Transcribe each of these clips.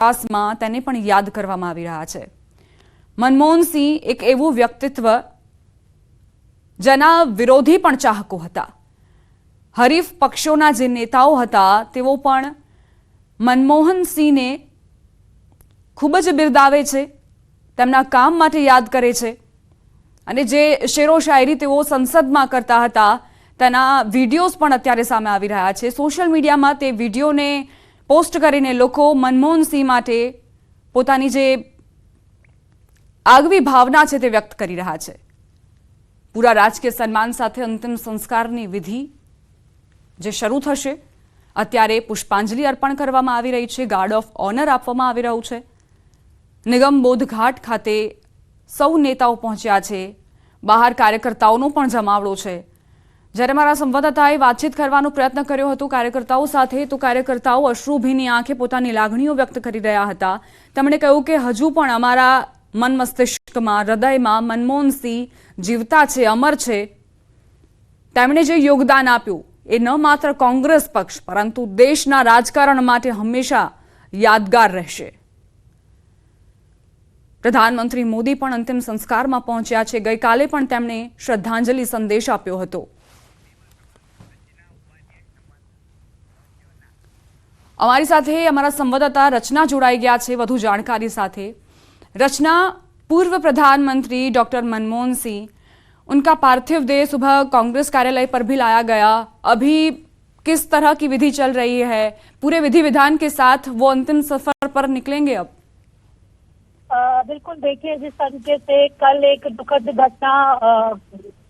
ઇતિહાસમાં તેને પણ યાદ કરવામાં આવી રહ્યા છે। મનમોહનસિંહ એક એવું વ્યક્તિત્વ જેના વિરોધી પણ ચાહકો હતા। હરીફ પક્ષોના જે નેતાઓ હતા તેઓ પણ મનમોહનસિંહને ખૂબ જ બિરદાવે છે, તેમના કામ માટે યાદ કરે છે અને જે શેરો શાયરી તેઓ સંસદમાં કરતા હતા તેના વિડીયોઝ પણ અત્યારે સામે આવી રહ્યા છે। સોશિયલ મીડિયામાં તે વિડીયોને પોસ્ટ કરીને લોકો મનમોહનસિંહ માટે પોતાની જે આગવી ભાવના છે તે વ્યક્ત કરી રહ્યા છે। પૂરા રાજકીય સન્માન સાથે અંતિમ સંસ્કારની વિધિ જે શરૂ થશે, અત્યારે પુષ્પાંજલિ અર્પણ કરવામાં આવી રહી છે, ગાર્ડ ઓફ ઓનર આપવામાં આવી રહ્યું છે। નિગમ બોધ ઘાટ ખાતે સૌ નેતાઓ પહોંચ્યા છે, બહાર કાર્યકર્તાઓનો પણ જમાવડો છે। જ્યારે મારા સંવાદદાતાએ વાતચીત કરવાનો પ્રયત્ન કર્યો હતો કાર્યકર્તાઓ સાથે, તો કાર્યકર્તાઓ અશ્રુભીની આંખે પોતાની લાગણીઓ વ્યક્ત કરી રહ્યા હતા। તેમણે કહ્યું કે હજુ પણ અમારા મન મસ્તિષ્કમાં, હૃદયમાં મનમોહનસિંહ જીવતા છે, અમર છે। તેમણે જે યોગદાન આપ્યું એ ન માત્ર કોંગ્રેસ પક્ષ પરંતુ દેશના રાજકારણ માટે હંમેશા યાદગાર રહેશે। પ્રધાનમંત્રી મોદી પણ અંતિમ સંસ્કારમાં પહોંચ્યા છે। ગઈકાલે પણ તેમણે શ્રદ્ધાંજલિ સંદેશ આપ્યો હતો। અમારી સાથે અમારા સંવાદદાતા રચના જોડાई ગયા છે વધુ जानकारी સાથે। रचना, पूर्व प्रधानमंत्री डॉक्टर मनमोहन सिंह, उनका पार्थिव देह सुबह कांग्रेस कार्यालय पर भी लाया गया। अभी किस तरह की विधि चल रही है? पूरे विधि विधान के साथ वो अंतिम सफर पर निकलेंगे अब? बिल्कुल, देखिए जिस तरीके से कल एक दुखद घटना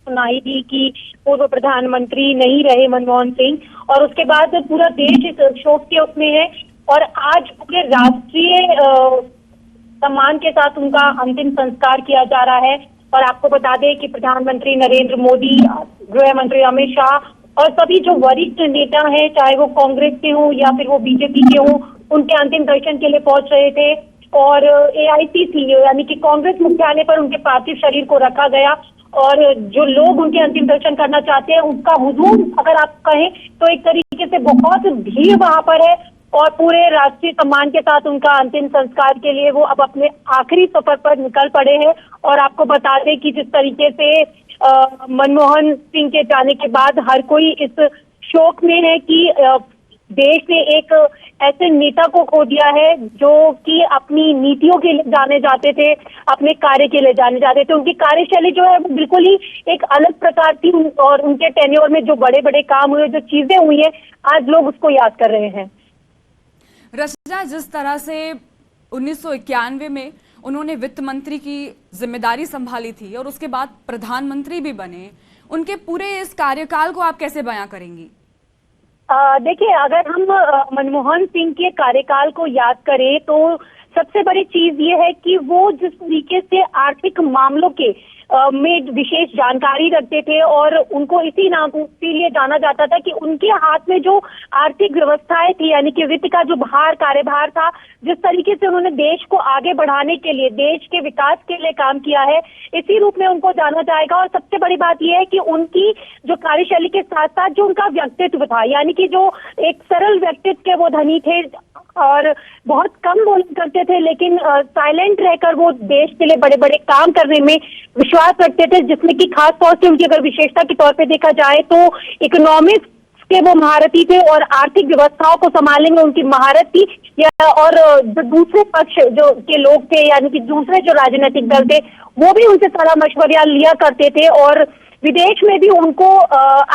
सुनाई थी कि पूर्व प्रधानमंत्री नहीं रहे मनमोहन सिंह, और उसके बाद पूरा देश इस शोक के उसमें है और आज पूरे राष्ट्रीय सम्मान के साथ उनका अंतिम संस्कार किया जा रहा है। और आपको बता दें कि प्रधानमंत्री नरेंद्र मोदी, गृह मंत्री अमित शाह और सभी जो वरिष्ठ नेता हैं, चाहे वो कांग्रेस के हों या फिर वो बीजेपी के हों, उनके अंतिम दर्शन के लिए पहुंच रहे थे। और एआईसीसी यानी कि कांग्रेस मुख्यालय पर उनके पार्थिव शरीर को रखा गया और जो लोग उनके अंतिम दर्शन करना चाहते हैं उसका हुजूम अगर आप कहें तो एक तरीके से बहुत भीड़ वहां पर है और पूरे राष्ट्रीय सम्मान के साथ उनका अंतिम संस्कार के लिए वो अब अपने आखिरी सफर पर निकल पड़े हैं। और आपको बता दें कि जिस तरीके से मनमोहन सिंह के जाने के बाद हर कोई इस शोक में है कि देश ने एक ऐसे नेता को खो दिया है जो कि अपनी नीतियों के लिए जाने जाते थे, अपने कार्य के लिए जाने जाते थे। उनकी कार्यशैली जो है वो बिल्कुल ही एक अलग प्रकार की, और उनके टेन्योर में जो बड़े बड़े काम हुए, जो चीजें हुई हैं, आज लोग उसको याद कर रहे हैं। रचना, जिस तरह से 1991 में उन्होंने वित्त मंत्री की जिम्मेदारी संभाली थी और उसके बाद प्रधानमंत्री भी बने, उनके पूरे इस कार्यकाल को आप कैसे बयां करेंगी? देखिए, अगर हम मनमोहन सिंह के कार्यकाल को याद करें तो सबसे बड़ी चीज ये है कि वो जिस तरीके से आर्थिक मामलों के में विशेष जानकारी रखते थे और उनको इसीलिए जाना जाता था कि उनके हाथ में जो आर्थिक व्यवस्थाएं थी, यानी कि वित्त का जो कार्यभार था, जिस तरीके से उन्होंने देश को आगे बढ़ाने के लिए, देश के विकास के लिए काम किया है, इसी रूप में उनको जाना जाएगा। और सबसे बड़ी बात यह है कि उनकी जो कार्यशैली के साथ साथ जो उनका व्यक्तित्व था, यानी कि जो एक सरल व्यक्तित्व के वो धनी थे और बहुत कम बोला करते थे, लेकिन साइलेंट रहकर वो देश के लिए बड़े बड़े काम करने में विश्वास रखते थे, जिसमें कि खास तौर से उनकी अगर विशेषता के तौर पे देखा जाए तो इकोनॉमिक्स के वो महारथी थे और आर्थिक व्यवस्थाओं को संभालने में उनकी महारत थी। और जो दूसरे पक्ष जो के लोग थे, यानी कि दूसरे जो राजनीतिक दल थे, वो भी उनसे सलाह मशवरा लिया करते थे और विदेश में भी उनको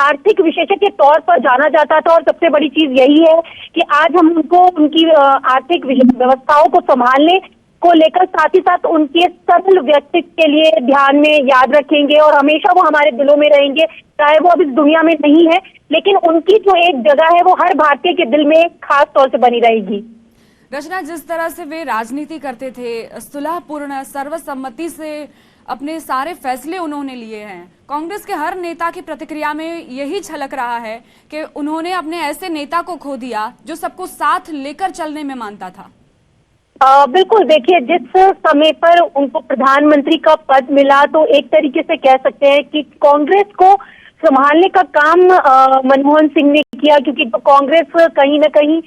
आर्थिक विशेषज्ञ के तौर पर जाना जाता था। और सबसे बड़ी चीज यही है कि आज हम उनको उनकी आर्थिक व्यवस्थाओं को संभालने को लेकर साथ ही साथ उनके सरल व्यक्तित्व के लिए ध्यान में याद रखेंगे और हमेशा वो हमारे दिलों में रहेंगे, चाहे वो अब इस दुनिया में नहीं है, लेकिन उनकी जो एक जगह है वो हर भारतीय के दिल में खास तौर से बनी रहेगी। रचना, जिस तरह से वे राजनीति करते थे, सुलहपूर्ण सर्वसम्मति से अपने सारे फैसले उन्होंने लिए हैं, कांग्रेस के हर नेता की प्रतिक्रिया में यही झलक रहा है कि उन्होंने अपने ऐसे नेता को खो दिया जो सबको साथ लेकर चलने में मानता था। बिल्कुल, देखिए जिस समय पर उनको प्रधानमंत्री का पद मिला तो एक तरीके से कह सकते हैं कि कांग्रेस को संभालने का काम मनमोहन सिंह ने किया, क्योंकि कांग्रेस कहीं ना कहीं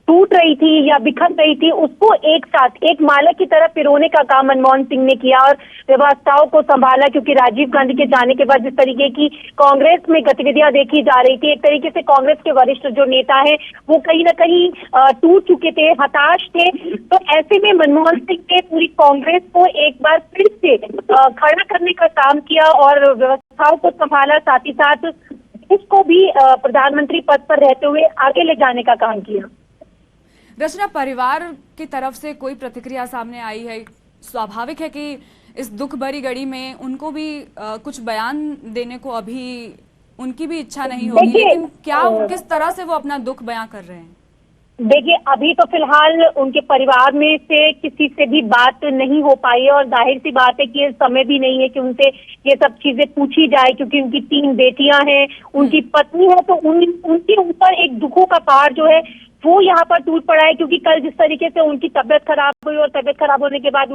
टूट रही थी या बिखर रही थी, उसको एक साथ एक माला की तरह पिरोने का काम मनमोहन सिंह ने किया और व्यवस्थाओं को संभाला। क्योंकि राजीव गांधी के जाने के बाद जिस तरीके की कांग्रेस में गतिविधियां देखी जा रही थी, एक तरीके से कांग्रेस के वरिष्ठ जो नेता है वो कहीं ना कहीं टूट चुके थे, हताश थे। तो ऐसे में मनमोहन सिंह ने पूरी कांग्रेस को एक बार फिर से खड़ा करने का काम किया और व्यवस्थाओं को संभाला, साथ ही साथ इसको भी प्रधानमंत्री पद पर रहते हुए आगे ले जाने का काम किया। रचना, परिवार की तरफ से कोई प्रतिक्रिया सामने आई है? स्वाभाविक है कि इस दुख भरी घड़ी में उनको भी कुछ बयान देने को अभी उनकी भी इच्छा नहीं होगी, लेकिन क्या किस तरह से वो अपना दुख बयां कर रहे हैं? देखिए, अभी तो फिलहाल उनके परिवार में से किसी से भी बात नहीं हो पाई है और जाहिर सी बात है कि ये समय भी नहीं है कि उनसे ये सब चीजें पूछी जाए, क्योंकि उनकी 3 बेटियां हैं, उनकी पत्नी है, तो उनके ऊपर एक दुखों का पहाड़ जो है वो यहाँ पर टूट पड़ा है। क्योंकि कल जिस तरीके से उनकी तबीयत खराब हुई और तबीयत खराब होने के बाद